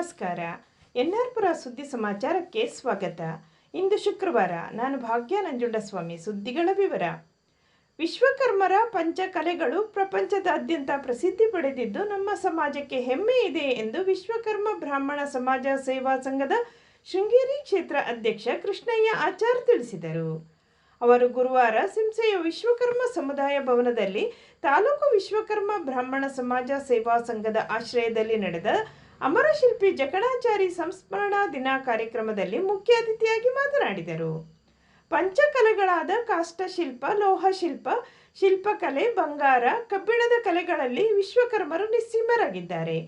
ನಮಸ್ಕಾರ. ಎನ್ಆರ್ಪುರ ಸುದ್ದಿ ಸಮಾಚಾರಕ್ಕೆ ಸ್ವಾಗತ. ಇಂದು ಶುಕ್ರವಾರ. ನಾನು ಭಾಗ್ಯ ನಂಜುಂಡಸ್ವಾಮಿ. ಸುದ್ದಿಗಳ ವಿವರ. ವಿಶ್ವಕರ್ಮರ ಪಂಚಕಲೆಗಳು ಪ್ರಪಂಚದಾದ್ಯಂತ ಪ್ರಸಿದ್ಧಿ ಪಡೆದಿದ್ದು ನಮ್ಮ ಸಮಾಜಕ್ಕೆ ಹೆಮ್ಮೆ ಇದೆ ಎಂದು ವಿಶ್ವಕರ್ಮ ಬ್ರಾಹ್ಮಣ ಸಮಾಜ ಸೇವಾ ಸಂಘದ ಶೃಂಗೇರಿ ಕ್ಷೇತ್ರ ಅಧ್ಯಕ್ಷ ಕೃಷ್ಣಯ್ಯ ಆಚಾರ್ ತಿಳಿಸಿದರು. ಅವರು ಗುರುವಾರ ಸಿಂಸೆಯ ವಿಶ್ವಕರ್ಮ ಸಮುದಾಯ ಭವನದಲ್ಲಿ ತಾಲೂಕು ವಿಶ್ವಕರ್ಮ ಬ್ರಾಹ್ಮಣ ಸಮಾಜ ಸೇವಾ ಸಂಘದ ಆಶ್ರಯದಲ್ಲಿ ನಡೆದ ಅಮರಶಿಲ್ಪಿ ಜಕಣಾಚಾರಿ ಸಂಸ್ಮರಣಾ ದಿನ ಕಾರ್ಯಕ್ರಮದಲ್ಲಿ ಮುಖ್ಯ ಅತಿಥಿಯಾಗಿ ಮಾತನಾಡಿದರು. ಪಂಚಕಲೆಗಳಾದ ಕಾಷ್ಟಶಿಲ್ಪ, ಲೋಹಶಿಲ್ಪ, ಶಿಲ್ಪಕಲೆ, ಬಂಗಾರ, ಕಬ್ಬಿಣದ ಕಲೆಗಳಲ್ಲಿ ವಿಶ್ವಕರ್ಮರು ನಿಸ್ಸೀಮರಾಗಿದ್ದಾರೆ.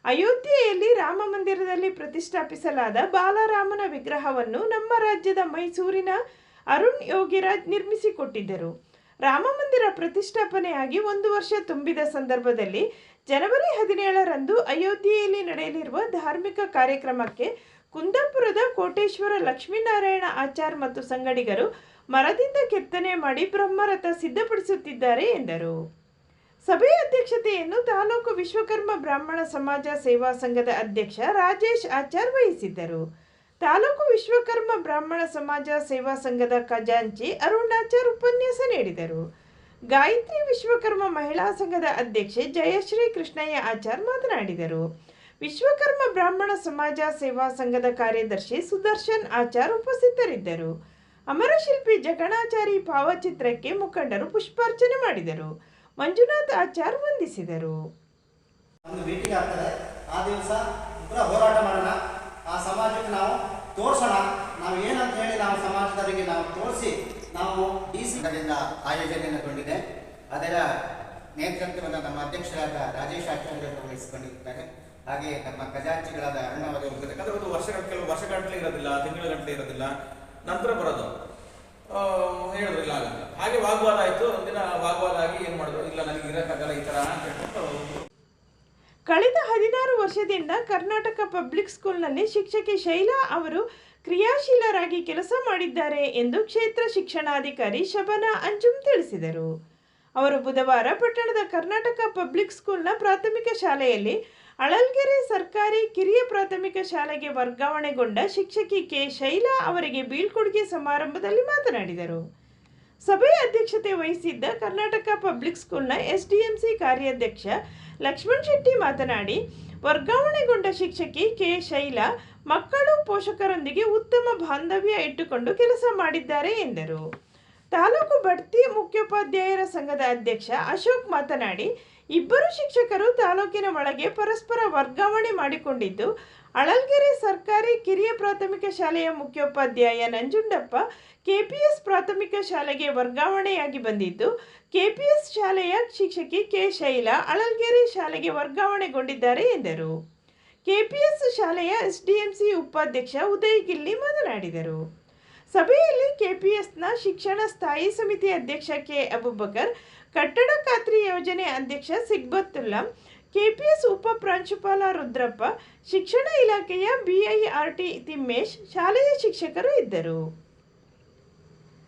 ಅಯೋಧ್ಯೆಯಲ್ಲಿ ರಾಮ ಮಂದಿರದಲ್ಲಿ ಪ್ರತಿಷ್ಠಾಪಿಸಲಾದ ಬಾಲರಾಮನ ವಿಗ್ರಹವನ್ನು ನಮ್ಮ ರಾಜ್ಯದ ಮೈಸೂರಿನ ಅರುಣ್ ಯೋಗಿರಾಜ್ ನಿರ್ಮಿಸಿಕೊಟ್ಟಿದ್ದರು. ರಾಮ ಮಂದಿರ ಪ್ರತಿಷ್ಠಾಪನೆಯಾಗಿ 1 ವರ್ಷ ತುಂಬಿದ ಸಂದರ್ಭದಲ್ಲಿ ಜನವರಿ 17ರಂದು ಅಯೋಧ್ಯೆಯಲ್ಲಿ ನಡೆಯಲಿರುವ ಧಾರ್ಮಿಕ ಕಾರ್ಯಕ್ರಮಕ್ಕೆ ಕುಂದಾಪುರದ ಕೋಟೇಶ್ವರ ಲಕ್ಷ್ಮೀನಾರಾಯಣ ಆಚಾರ್ ಮತ್ತು ಸಂಗಡಿಗರು ಮರದಿಂದ ಕೆತ್ತನೆ ಮಾಡಿ ಬ್ರಹ್ಮರಥ ಸಿದ್ಧಪಡಿಸುತ್ತಿದ್ದಾರೆ ಎಂದರು. ಸಭೆಯ ಅಧ್ಯಕ್ಷತೆಯನ್ನು ತಾಲೂಕು ವಿಶ್ವಕರ್ಮ ಬ್ರಾಹ್ಮಣ ಸಮಾಜ ಸೇವಾ ಸಂಘದ ಅಧ್ಯಕ್ಷ ರಾಜೇಶ್ ಆಚಾರ್ ವಹಿಸಿದ್ದರು. ತಾಲೂಕು ವಿಶ್ವಕರ್ಮ ಬ್ರಾಹ್ಮಣ ಸಮಾಜ ಸೇವಾ ಸಂಘದ ಖಜಾಂಚಿ ಅರುಣಾಚಾರ್ ಉಪನ್ಯಾಸ ನೀಡಿದರು. ಗಾಯತ್ರಿ ವಿಶ್ವಕರ್ಮ ಮಹಿಳಾ ಸಂಘದ ಅಧ್ಯಕ್ಷೆ ಜಯಶ್ರೀ ಕೃಷ್ಣಯ್ಯ ಆಚಾರ್ ಮಾತನಾಡಿದರು. ವಿಶ್ವಕರ್ಮ ಬ್ರಾಹ್ಮಣ ಸಮಾಜ ಸೇವಾ ಸಂಘದ ಕಾರ್ಯದರ್ಶಿ ಸುದರ್ಶನ್ ಆಚಾರ್ ಉಪಸ್ಥಿತರಿದ್ದರು. ಅಮರಶಿಲ್ಪಿ ಜಕಣಾಚಾರಿ ಭಾವಚಿತ್ರಕ್ಕೆ ಮುಖಂಡರು ಪುಷ್ಪಾರ್ಚನೆ ಮಾಡಿದರು. ಮಂಜುನಾಥ್ ಆಚಾರ್ ವಂದಿಸಿದರು. ಹೋರಾಟ ಮಾಡೋಣ, ಆ ಸಮಾಜಕ್ಕೆ ನಾವು ತೋರಿಸೋಣ, ನಾವು ಏನಂತ ಹೇಳಿ ನಾವು ಸಮಾಜದವರಿಗೆ ನಾವು ತೋರಿಸಿ ನಾವು ಡಿಸಿಯಿಂದ ಆಯೋಜನೆಗೊಂಡಿದೆ. ಅದರ ನೇತೃತ್ವವನ್ನು ನಮ್ಮ ಅಧ್ಯಕ್ಷರಾದ ರಾಜೇಶ್ ಆಚಾರ್ಯರು ವಹಿಸಿಕೊಂಡಿದ್ದಾರೆ. ಹಾಗೆ ನಮ್ಮ ಖಜಾಂಚಿಗಳಾದ ಅರುಣವರು ಯಾಕಂದ್ರೆ ಒಂದು ಕೆಲವು ವರ್ಷಗಟ್ಟಲೆ ಇರೋದಿಲ್ಲ, ತಿಂಗಳ ಇರೋದಿಲ್ಲ, ನಂತರ ಬರೋದು ಹೇಳೋದಿಲ್ಲ ಆಗಲ್ಲ. ಹಾಗೆ ವಾಗ್ವಾದ ಆಯಿತು. ಒಂದಿನ ವಾಗ್ವಾದ ಆಗಿ ಏನು ಮಾಡಿದ್ರು, ಇಲ್ಲ ನನಗೆ ಇರೋಕ್ಕಾಗಲ್ಲ ಈ ಥರ ಅಂತ ಹೇಳ್ಬಿಟ್ಟು. ಕಳೆದ 16 ವರ್ಷದಿಂದ ಕರ್ನಾಟಕ ಪಬ್ಲಿಕ್ ಸ್ಕೂಲ್ನಲ್ಲಿ ಶಿಕ್ಷಕಿ ಶೈಲಾ ಅವರು ಕ್ರಿಯಾಶೀಲರಾಗಿ ಕೆಲಸ ಮಾಡಿದ್ದಾರೆ ಎಂದು ಕ್ಷೇತ್ರ ಶಿಕ್ಷಣಾಧಿಕಾರಿ ಶಬನಾ ಅಂಜುಮ್ ತಿಳಿಸಿದರು. ಅವರು ಬುಧವಾರ ಪಟ್ಟಣದ ಕರ್ನಾಟಕ ಪಬ್ಲಿಕ್ ಸ್ಕೂಲ್ನ ಪ್ರಾಥಮಿಕ ಶಾಲೆಯಲ್ಲಿ ಅಳಲ್ಗೆರೆ ಸರ್ಕಾರಿ ಕಿರಿಯ ಪ್ರಾಥಮಿಕ ಶಾಲೆಗೆ ವರ್ಗಾವಣೆಗೊಂಡ ಶಿಕ್ಷಕಿ ಕೆ ಶೈಲಾ ಅವರಿಗೆ ಬೀಳ್ಕೊಡುಗೆ ಸಮಾರಂಭದಲ್ಲಿ ಮಾತನಾಡಿದರು. ಸಭೆಯ ಅಧ್ಯಕ್ಷತೆ ವಹಿಸಿದ್ದ ಕರ್ನಾಟಕ ಪಬ್ಲಿಕ್ ಸ್ಕೂಲ್ನ ಎಸ್ಡಿಎಂಸಿ ಕಾರ್ಯಾಧ್ಯಕ್ಷ ಲಕ್ಷ್ಮಣ್ ಶೆಟ್ಟಿ ಮಾತನಾಡಿ, ವರ್ಗಾವಣೆಗೊಂಡ ಶಿಕ್ಷಕಿ ಕೆ ಶೈಲಾ ಮಕ್ಕಳು ಪೋಷಕರೊಂದಿಗೆ ಉತ್ತಮ ಬಾಂಧವ್ಯ ಇಟ್ಟುಕೊಂಡು ಕೆಲಸ ಮಾಡಿದ್ದಾರೆ ಎಂದರು. ತಾಲೂಕು ಬಡ್ತಿ ಮುಖ್ಯೋಪಾಧ್ಯಾಯರ ಸಂಘದ ಅಧ್ಯಕ್ಷ ಅಶೋಕ್ ಮಾತನಾಡಿ, ಇಬ್ಬರು ಶಿಕ್ಷಕರು ತಾಲೂಕಿನ ಒಳಗೆ ಪರಸ್ಪರ ವರ್ಗಾವಣೆ ಮಾಡಿಕೊಂಡಿದ್ದು, ಅಳಲ್ಗೆರೆ ಸರ್ಕಾರಿ ಕಿರಿಯ ಪ್ರಾಥಮಿಕ ಶಾಲೆಯ ಮುಖ್ಯೋಪಾಧ್ಯಾಯ ನಂಜುಂಡಪ್ಪ ಕೆಪಿಎಸ್ ಪ್ರಾಥಮಿಕ ಶಾಲೆಗೆ ವರ್ಗಾವಣೆಯಾಗಿ ಬಂದಿದ್ದು, ಕೆಪಿಎಸ್ ಶಾಲೆಯ ಶಿಕ್ಷಕಿ ಕೆ ಶೈಲಾ ಅಳಲ್ಗೆರೆ ಶಾಲೆಗೆ ವರ್ಗಾವಣೆಗೊಂಡಿದ್ದಾರೆ ಎಂದರು. ಕೆಪಿಎಸ್ ಶಾಲೆಯ ಎಸ್ಡಿಎಂಸಿ ಉಪಾಧ್ಯಕ್ಷ ಉದಯ್ ಗಿಲ್ಲಿ ಮಾತನಾಡಿದರು. ಸಭೆಯಲ್ಲಿ ಕೆಪಿಎಸ್ನ ಶಿಕ್ಷಣ ಸ್ಥಾಯಿ ಸಮಿತಿ ಅಧ್ಯಕ್ಷ ಕೆ ಅಬುಬಕರ್, ಕಟ್ಟಡ ಖಾತ್ರಿ ಯೋಜನೆ ಅಧ್ಯಕ್ಷ ಸಿಗ್ಬತ್ತುಲ್ಲಾ, ಕೆಪಿಎಸ್ ಉಪ ಪ್ರಾಂಶುಪಾಲ ರುದ್ರಪ್ಪ, ಶಿಕ್ಷಣ ಇಲಾಖೆಯ ಬಿಐಆರ್ಟಿ ತಿಮ್ಮೇಶ್, ಶಾಲೆಯ ಶಿಕ್ಷಕರು ಇದ್ದರು.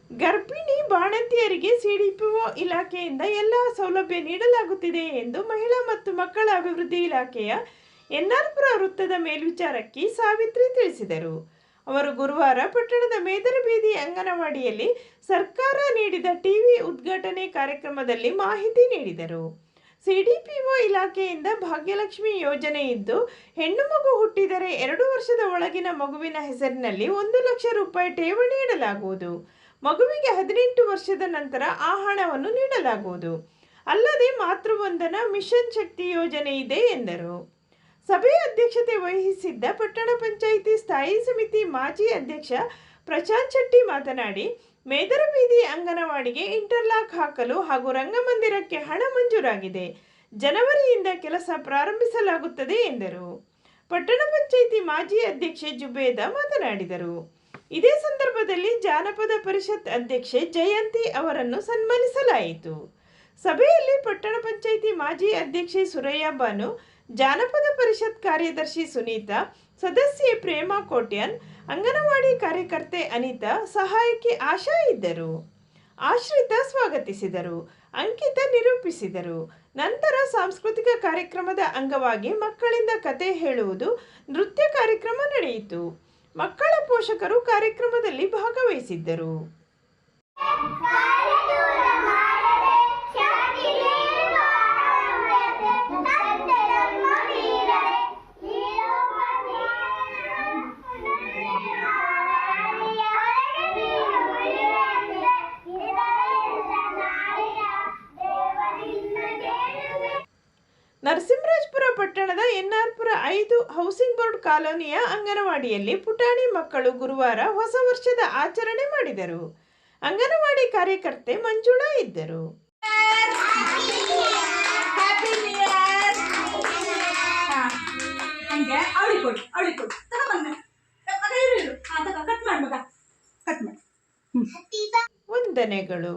ಗರ್ಭಿಣಿ ಬಾಣಂತಿಯರಿಗೆ ಸಿಡಿಪಿಒ ಇಲಾಖೆಯಿಂದ ಎಲ್ಲ ಸೌಲಭ್ಯ ನೀಡಲಾಗುತ್ತಿದೆ ಎಂದು ಮಹಿಳಾ ಮತ್ತು ಮಕ್ಕಳ ಅಭಿವೃದ್ಧಿ ಇಲಾಖೆಯ ಎನ್ಆರ್ಪುರ ವೃತ್ತದ ಮೇಲ್ವಿಚಾರಕಿ ಸಾವಿತ್ರಿ ತಿಳಿಸಿದರು. ಅವರು ಗುರುವಾರ ಪಟ್ಟಣದ ಮೇದರ ಬೀದಿ ಅಂಗನವಾಡಿಯಲ್ಲಿ ಸರ್ಕಾರ ನೀಡಿದ ಟಿವಿ ಉದ್ಘಾಟನೆ ಕಾರ್ಯಕ್ರಮದಲ್ಲಿ ಮಾಹಿತಿ ನೀಡಿದರು. ಸಿಡಿಪಿಒ ಇಲಾಖೆಯಿಂದ ಭಾಗ್ಯಲಕ್ಷ್ಮಿ ಯೋಜನೆ ಇದ್ದು, ಹೆಣ್ಣು ಮಗು ಹುಟ್ಟಿದರೆ 2 ವರ್ಷದ ಒಳಗಿನ ಮಗುವಿನ ಹೆಸರಿನಲ್ಲಿ 1 ಲಕ್ಷ ರೂಪಾಯಿ ಠೇವಣಿ ಇಡಲಾಗುವುದು. ಮಗುವಿಗೆ 18 ವರ್ಷದ ನಂತರ ಆ ಹಣವನ್ನು ನೀಡಲಾಗುವುದು. ಅಲ್ಲದೆ ಮಾತೃವಂದನಾ ಮಿಷನ್ ಶಕ್ತಿ ಯೋಜನೆ ಇದೆ ಎಂದರು. ಸಭೆಯ ಅಧ್ಯಕ್ಷತೆ ವಹಿಸಿದ್ದ ಪಟ್ಟಣ ಪಂಚಾಯಿತಿ ಸ್ಥಾಯಿ ಸಮಿತಿ ಮಾಜಿ ಅಧ್ಯಕ್ಷ ಪ್ರಶಾಂತ್ ಶೆಟ್ಟಿ ಮಾತನಾಡಿ, ಮೇದರ ಬೀದಿ ಅಂಗನವಾಡಿಗೆ ಇಂಟರ್ಲಾಕ್ ಹಾಕಲು ಹಾಗೂ ರಂಗಮಂದಿರಕ್ಕೆ ಹಣ ಮಂಜೂರಾಗಿದೆ. ಜನವರಿಯಿಂದ ಕೆಲಸ ಪ್ರಾರಂಭಿಸಲಾಗುತ್ತದೆ ಎಂದರು. ಪಟ್ಟಣ ಪಂಚಾಯಿತಿ ಮಾಜಿ ಅಧ್ಯಕ್ಷೆ ಜುಬೇದಾ ಮಾತನಾಡಿದರು. ಇದೇ ಸಂದರ್ಭದಲ್ಲಿ ಜಾನಪದ ಪರಿಷತ್ ಅಧ್ಯಕ್ಷೆ ಜಯಂತಿ ಅವರನ್ನು ಸನ್ಮಾನಿಸಲಾಯಿತು. ಸಭೆಯಲ್ಲಿ ಪಟ್ಟಣ ಪಂಚಾಯಿತಿ ಮಾಜಿ ಅಧ್ಯಕ್ಷೆ ಸುರಯ್ಯ ಬಾನು, ಜಾನಪದ ಪರಿಷತ್ ಕಾರ್ಯದರ್ಶಿ ಸುನೀತಾ, ಸದಸ್ಯೆ ಪ್ರೇಮಾ ಕೋಟ್ಯಾನ್, ಅಂಗನವಾಡಿ ಕಾರ್ಯಕರ್ತೆ ಅನಿತಾ, ಸಹಾಯಕಿ ಆಶಾ ಇದ್ದರು. ಆಶ್ರಿತ ಸ್ವಾಗತಿಸಿದರು. ಅಂಕಿತ ನಿರೂಪಿಸಿದರು. ನಂತರ ಸಾಂಸ್ಕೃತಿಕ ಕಾರ್ಯಕ್ರಮದ ಅಂಗವಾಗಿ ಮಕ್ಕಳಿಂದ ಕತೆ ಹೇಳುವುದು, ನೃತ್ಯ ಕಾರ್ಯಕ್ರಮ ನಡೆಯಿತು. ಮಕ್ಕಳ ಪೋಷಕರು ಕಾರ್ಯಕ್ರಮದಲ್ಲಿ ಭಾಗವಹಿಸಿದ್ದರು. ನರಸಿಂಹರಾಜಪುರ ಪಟ್ಟಣದ ಎನ್ಆರ್-ಪುರ 5 ಹೌಸಿಂಗ್ ಬೋರ್ಡ್ ಕಾಲೋನಿಯ ಅಂಗನವಾಡಿಯಲ್ಲಿ ಪುಟಾಣಿ ಮಕ್ಕಳು ಗುರುವಾರ ಹೊಸ ವರ್ಷದ ಆಚರಣೆ ಮಾಡಿದರು. ಅಂಗನವಾಡಿ ಕಾರ್ಯಕರ್ತೆ ಮಂಜುಳಾ ಇದ್ದರು. ವಂದನೆಗಳು.